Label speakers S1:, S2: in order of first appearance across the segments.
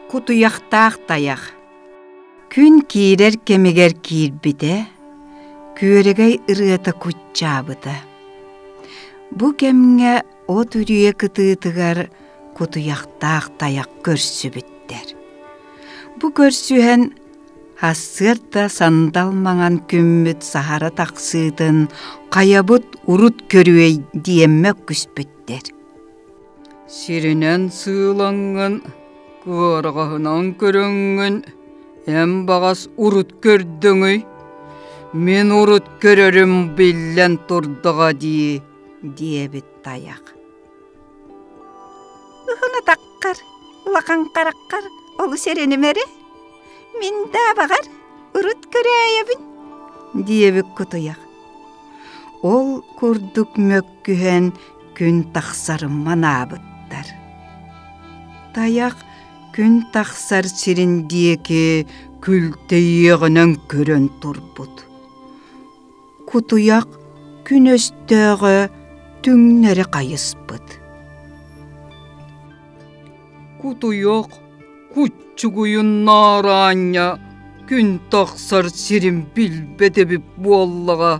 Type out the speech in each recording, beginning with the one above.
S1: Кутуяқтақ таяқ. Күн киирер кемегер киирбите, күөрегей ырыата кутчаабыта. Бу кемге от үрүе кытыытыгар кутуяқтақ таяқ көрсүбіттер. Бу көрсүһен хассырта сандалмаңан күммүт сахара тақсыытын қаябыт урут көрүей диеммек күспіттер. Сиринен сыылаңын, куарағынан көріңін, әм бағас урут көрдіңі, мен урут көрерім білен тұрдыға диебіт таяқ. Ұхына таққар, лақан қараққар, олы серенімері, мен да бағар урут көрәйебін, диебіт күтіяқ. Ол күрдік мөккүхен күн тақсарыман абыттар. Таяқ күн тақсар сиріндеке күлтейеғінен көрін тұрбыд. Кутуяқ күн өстіғі түңнері қайыспыд. Кутуяқ күтчігүйін нараня күн тақсар сирін білбедебі боллыға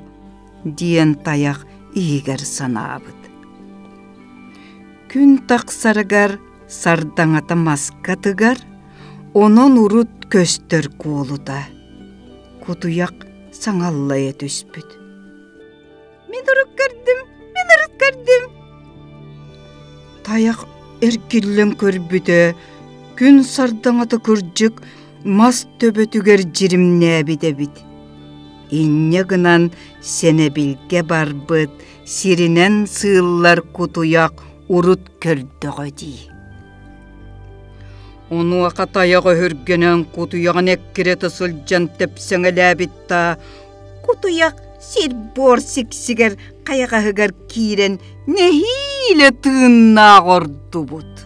S1: диен таяқ игер санабыд. Күн тақсарыгар сардаңата маскатыгар, онон урут көстер куолута. Кутуяқ саңаллая түспүт. Мен урут көрдім. Таяқ эркиллен көрбүтө, күн сардаңата көржік мас төбөтүгер жиримне бидебит. Инне гынан сене билге барбыт, сиринен сыыллар кутуяқ урут көрдіғі дей. Оны ақа таяғы хүргенен кутуяғын әккіреті сылжан тепсіңі ләбітта, кутуяқ сир бор сиксігер қаяғығығар кейрен нехиле тыынна ғорды бұд.